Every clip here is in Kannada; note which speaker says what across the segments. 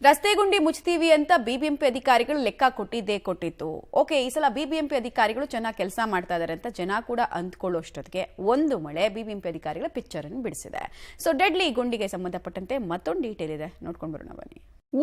Speaker 1: ರಸ್ತೆ ಗುಂಡಿ ಮುಚ್ತೀವಿ ಅಂತ ಬಿಬಿಎಂಪಿ ಅಧಿಕಾರಿಗಳು ಲೆಕ್ಕ ಕೊಟ್ಟಿತ್ತು. ಓಕೆ, ಈ ಸಲ ಬಿಬಿಎಂಪಿ ಅಧಿಕಾರಿಗಳು ಚೆನ್ನಾಗಿ ಕೆಲಸ ಮಾಡ್ತಾ ಇದ್ದಾರೆ ಅಂತ ಜನ ಕೂಡ ಅಂದ್ಕೊಳ್ಳೋಷ್ಟೊತ್ತಿಗೆ ಒಂದು ಮಳೆ ಬಿಬಿಎಂಪಿ ಅಧಿಕಾರಿಗಳ ಪಿಕ್ಚರ್ ಅನ್ನು ಬಿಡಿಸಿದೆ. ಸೊ ಡೆಡ್ಲಿ ಗುಂಡಿಗೆ ಸಂಬಂಧಪಟ್ಟಂತೆ ಮತ್ತೊಂದು ಡೀಟೇಲ್ ಇದೆ, ನೋಡ್ಕೊಂಡು ಬರೋಣ ಬನ್ನಿ.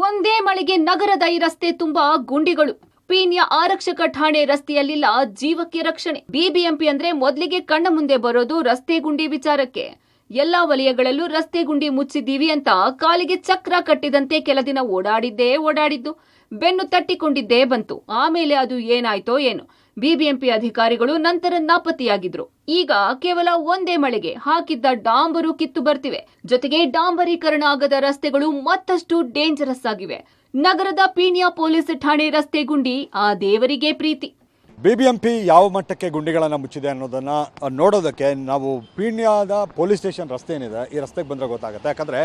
Speaker 2: ಒಂದೇ ಮಳೆಗೆ ನಗರದ ಈ ರಸ್ತೆ ತುಂಬಾ ಗುಂಡಿಗಳು. ಪೀಣ್ಯ ಆರಕ್ಷಕ ಠಾಣೆ ರಸ್ತೆಯಲ್ಲಿಲ್ಲ ಜೀವಕ್ಕೆ ರಕ್ಷಣೆ. ಬಿಬಿಎಂಪಿ ಅಂದ್ರೆ ಮೊದಲಿಗೆ ಕಣ್ಣ ಮುಂದೆ ಬರೋದು ರಸ್ತೆ ಗುಂಡಿ ವಿಚಾರಕ್ಕೆ. ಎಲ್ಲಾ ವಲಯಗಳಲ್ಲೂ ರಸ್ತೆ ಗುಂಡಿ ಮುಚ್ಚಿದ್ದೀವಿ ಅಂತ ಕಾಲಿಗೆ ಚಕ್ರ ಕಟ್ಟಿದಂತೆ ಕೆಲ ದಿನ ಓಡಾಡಿದ್ದು ಬೆನ್ನು ತಟ್ಟಿಕೊಂಡಿದ್ದೇ ಬಂತು. ಆಮೇಲೆ ಅದು ಏನಾಯ್ತೋ ಏನು, ಬಿಬಿಎಂಪಿ ಅಧಿಕಾರಿಗಳು ನಂತರ ನಾಪತ್ತೆಯಾಗಿದ್ರು. ಈಗ ಕೇವಲ ಒಂದೇ ಮಳೆಗೆ ಹಾಕಿದ್ದ ಡಾಂಬರು ಕಿತ್ತು ಬರ್ತಿವೆ. ಜೊತೆಗೆ ಡಾಂಬರೀಕರಣ ಆಗದ ರಸ್ತೆಗಳು ಮತ್ತಷ್ಟು ಡೇಂಜರಸ್ ಆಗಿವೆ. ನಗರದ ಪೀಣ್ಯ ಪೊಲೀಸ್ ಠಾಣೆ ರಸ್ತೆ ಗುಂಡಿ ಆ ದೇವರಿಗೆ ಪ್ರೀತಿ.
Speaker 3: ಬಿಬಿಎಂಪಿ ಯಾವ ಮಟ್ಟಕ್ಕೆ ಗುಂಡಿಗಳನ್ನು ಮುಚ್ಚಿದೆ ಅನ್ನೋದನ್ನು ನೋಡೋದಕ್ಕೆ ನಾವು ಪೀಣ್ಯದ ಪೊಲೀಸ್ ಸ್ಟೇಷನ್ ರಸ್ತೆ ಏನಿದೆ, ಈ ರಸ್ತೆಗೆ ಬಂದರೆ ಗೊತ್ತಾಗುತ್ತೆ. ಯಾಕಂದರೆ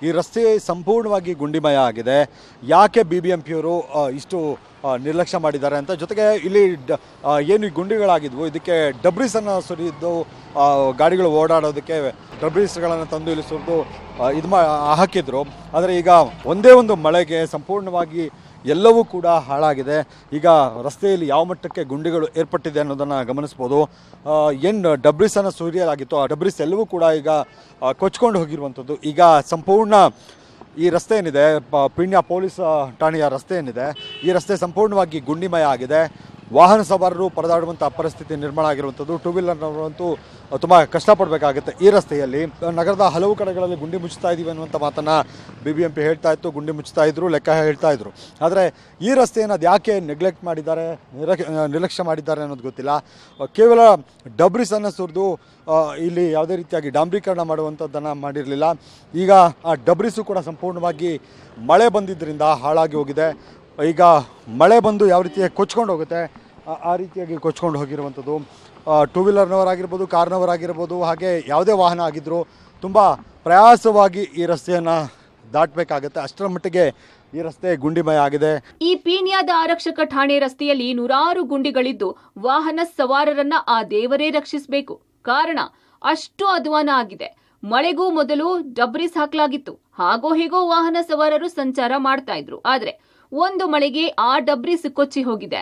Speaker 3: ಈ ರಸ್ತೆ ಸಂಪೂರ್ಣವಾಗಿ ಗುಂಡಿಮಯ ಆಗಿದೆ. ಯಾಕೆ ಬಿಬಿಎಂಪಿಯವರು ಇಷ್ಟು ನಿರ್ಲಕ್ಷ್ಯ ಮಾಡಿದ್ದಾರೆ ಅಂತ, ಜೊತೆಗೆ ಇಲ್ಲಿ ಏನು ಈ ಗುಂಡಿಗಳಾಗಿದ್ವು ಇದಕ್ಕೆ ಡಬ್ರೀಸನ್ನು ಸುರಿದು ಗಾಡಿಗಳು ಓಡಾಡೋದಕ್ಕೆ ಡಬ್ರೀಸ್ಗಳನ್ನು ತಂದು ಇಲ್ಲಿ ಸುರಿದು ಹಾಕಿದ್ರು. ಆದರೆ ಈಗ ಒಂದೇ ಒಂದು ಮಳೆಗೆ ಸಂಪೂರ್ಣವಾಗಿ ಎಲ್ಲವೂ ಕೂಡ ಹಾಳಾಗಿದೆ. ಈಗ ರಸ್ತೆಯಲ್ಲಿ ಯಾವ ಮಟ್ಟಕ್ಕೆ ಗುಂಡಿಗಳು ಏರ್ಪಟ್ಟಿದೆ ಅನ್ನೋದನ್ನು ಗಮನಿಸ್ಬೋದು. ಏನು ಡಬ್ರೀಸನ್ನು ಸುರಿಯಲಾಗಿತ್ತು ಆ ಡಬ್ರೀಸ್ ಎಲ್ಲವೂ ಕೂಡ ಈಗ ಕೊಚ್ಕೊಂಡು ಹೋಗಿರುವಂಥದ್ದು. ಈಗ ಸಂಪೂರ್ಣ ಈ ರಸ್ತೆ ಏನಿದೆ, ಪೀಣ್ಯ ಪೊಲೀಸ್ ಠಾಣೆಯ ರಸ್ತೆ ಏನಿದೆ, ಈ ರಸ್ತೆ ಸಂಪೂರ್ಣವಾಗಿ ಗುಂಡಿಮಯ ಆಗಿದೆ. ವಾಹನ ಸವಾರರು ಪರದಾಡುವಂಥ ಪರಿಸ್ಥಿತಿ ನಿರ್ಮಾಣ ಆಗಿರುವಂಥದ್ದು. ಟೂ ವೀಲರ್ನವರಂತೂ ತುಂಬ ಕಷ್ಟಪಡಬೇಕಾಗುತ್ತೆ ಈ ರಸ್ತೆಯಲ್ಲಿ. ನಗರದ ಹಲವು ಕಡೆಗಳಲ್ಲಿ ಗುಂಡಿ ಮುಚ್ಚುತ್ತಾ ಇದ್ದೀವಿ ಅನ್ನುವಂಥ ಮಾತನ್ನು ಬಿಬಿಎಂಪಿ ಹೇಳ್ತಾ ಇತ್ತು, ಗುಂಡಿ ಮುಚ್ಚುತ್ತಾ ಇದ್ರು, ಲೆಕ್ಕ ಹೇಳ್ತಾ ಇದ್ರು. ಆದರೆ ಈ ರಸ್ತೆಯನ್ನು ಅದು ಯಾಕೆ ನೆಗ್ಲೆಕ್ಟ್ ಮಾಡಿದ್ದಾರೆ, ನಿರ್ಲಕ್ಷ್ಯ ಮಾಡಿದ್ದಾರೆ ಅನ್ನೋದು ಗೊತ್ತಿಲ್ಲ. ಕೇವಲ ಡಬ್ರೀಸನ್ನು ಸುರಿದು ಇಲ್ಲಿ ಯಾವುದೇ ರೀತಿಯಾಗಿ ಡಾಂಬರೀಕರಣ ಮಾಡುವಂಥದ್ದನ್ನು ಮಾಡಿರಲಿಲ್ಲ. ಈಗ ಆ ಡಬ್ರೀಸು ಕೂಡ ಸಂಪೂರ್ಣವಾಗಿ ಮಳೆ ಬಂದಿದ್ದರಿಂದ ಹಾಳಾಗಿ ಹೋಗಿದೆ. ಈಗ ಮಳೆ ಬಂದು ಯಾವ ರೀತಿಯಾಗಿ ಕೊಚ್ಕೊಂಡು ಹೋಗುತ್ತೆ ಆ ರೀತಿಯಾಗಿ ಕೊಚ್ಕೊಂಡು ಹೋಗಿರುವಂಥದ್ದು. ಟೂ ವೀಲರ್ನವರಾಗಿರ್ಬೋದು, ಕಾರ್ನವರಾಗಿರ್ಬೋದು, ಹಾಗೆ ಯಾವುದೇ ವಾಹನ ಆಗಿದ್ದರೂ ತುಂಬ ಪ್ರಯಾಸವಾಗಿ ಈ ರಸ್ತೆಯನ್ನು ದಾಟಬೇಕಾಗುತ್ತೆ. ಅಷ್ಟರ ಮಟ್ಟಿಗೆ ಈ ರಸ್ತೆ ಗುಂಡಿಮಯ ಆಗಿದೆ.
Speaker 2: ಈ ಪೀಣ್ಯದ ಆರಕ್ಷಕ ಠಾಣೆ ರಸ್ತೆಯಲ್ಲಿ ನೂರಾರು ಗುಂಡಿಗಳಿದ್ದು ವಾಹನ ಸವಾರರನ್ನ ಆ ದೇವರೇ ರಕ್ಷಿಸಬೇಕು. ಕಾರಣ ಅಷ್ಟು ಅಧ್ವಾನ ಆಗಿದೆ. ಮಳೆಗೂ ಮೊದಲು ಡಬ್ರೀಸ್ ಹಾಕಲಾಗಿತ್ತು. ಹಾಗೋ ಹೀಗೋ ವಾಹನ ಸವಾರರು ಸಂಚಾರ ಮಾಡ್ತಾ ಇದ್ರು. ಆದ್ರೆ ಒಂದು ಮಳೆಗೆ ಆ ಡಬ್ರೀಸ್ ಕೊಚ್ಚಿ ಹೋಗಿದೆ.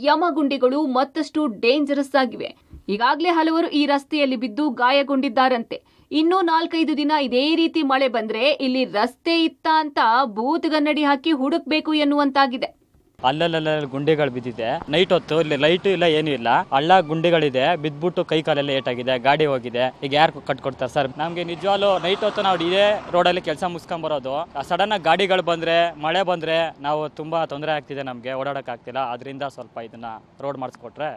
Speaker 2: ಯಮಗುಂಡಿಗಳು ಮತ್ತಷ್ಟು ಡೇಂಜರಸ್ ಆಗಿವೆ. ಈಗಾಗಲೇ ಹಲವರು ಈ ರಸ್ತೆಯಲ್ಲಿ ಬಿದ್ದು ಗಾಯಗೊಂಡಿದ್ದಾರಂತೆ. ಇನ್ನೂ 4-5 ದಿನ ಇದೇ ರೀತಿ ಮಳೆ ಬಂದ್ರೆ ಇಲ್ಲಿ ರಸ್ತೆ ಇತ್ತ ಅಂತ ಬೂತ್ಗನ್ನಡಿ ಹಾಕಿ ಹುಡುಕ್ಬೇಕು ಎನ್ನುವಂತಾಗಿದೆ.
Speaker 4: ಅಲ್ಲಲ್ಲ ಗುಂಡಿಗಳು ಬಿದ್ದಿದೆ. ನೈಟ್ ಹೊತ್ತು ಇಲ್ಲಿ ಲೈಟ್ ಇಲ್ಲ, ಏನೂ ಇಲ್ಲ. ಹಳ್ಳ ಗುಂಡಿಗಳಿದೆ, ಬಿದ್ದ್ಬಿಟ್ಟು ಕೈ ಕಾಲೆಲ್ಲ ಏಟಾಗಿದೆ, ಗಾಡಿ ಹೋಗಿದೆ. ಈಗ ಯಾರು ಕಟ್ಕೊಡ್ತಾರೆ ಸರ್? ನಮ್ಗೆ ನಿಜವಾಗ್ಲೂ ನೈಟ್ ಹೊತ್ತು ನಾವು ಇದೇ ರೋಡಲ್ಲಿ ಕೆಲಸ ಮುಗಿಸ್ಕೊಂಡ್ ಬರೋದು. ಸಡನ್ ಆಗಿ ಗಾಡಿಗಳು ಬಂದ್ರೆ, ಮಳೆ ಬಂದ್ರೆ ನಾವು ತುಂಬಾ ತೊಂದರೆ ಆಗ್ತಿದೆ, ನಮ್ಗೆ ಓಡಾಡಕ್ ಆಗ್ತಿಲ್ಲ. ಅದರಿಂದ ಸ್ವಲ್ಪ ಇದನ್ನ ರೋಡ್ ಮಾಡಿಸ್ಕೊಟ್ರೆ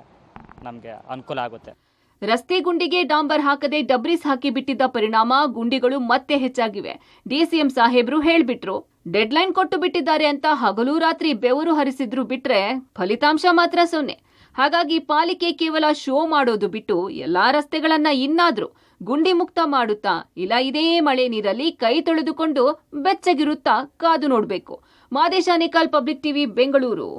Speaker 4: ನಮ್ಗೆ ಅನುಕೂಲ ಆಗುತ್ತೆ.
Speaker 2: ರಸ್ತೆ ಗುಂಡಿಗೆ ಡಾಂಬರ್ ಹಾಕದೆ ಡಬ್ರೀಸ್ ಹಾಕಿ ಬಿಟ್ಟಿದ್ದ ಪರಿಣಾಮ ಗುಂಡಿಗಳು ಮತ್ತೆ ಹೆಚ್ಚಾಗಿವೆ. ಡಿಸಿಎಂ ಸಾಹೇಬ್ರು ಹೇಳ್ಬಿಟ್ರು, ಡೆಡ್ಲೈನ್ ಕೊಟ್ಟು ಬಿಟ್ಟಿದ್ದಾರೆ ಅಂತ ಹಗಲು ರಾತ್ರಿ ಬೆವರು ಹರಿಸಿದ್ರು ಬಿಟ್ರೆ ಫಲಿತಾಂಶ ಮಾತ್ರ 0. ಹಾಗಾಗಿ ಪಾಲಿಕೆ ಕೇವಲ ಶೋ ಮಾಡೋದು ಬಿಟ್ಟು ಎಲ್ಲಾ ರಸ್ತೆಗಳನ್ನ ಇನ್ನಾದ್ರೂ ಗುಂಡಿ ಮುಕ್ತ ಮಾಡುತ್ತಾ ಇಲ್ಲ ಇದೇ ಮಳೆ ನೀರಲ್ಲಿ ಕೈ ತೊಳೆದುಕೊಂಡು ಬೆಚ್ಚಗಿರುತ್ತಾ ಕಾದು ನೋಡ್ಬೇಕು. Madesha Nekal, public TV, Bengaluru.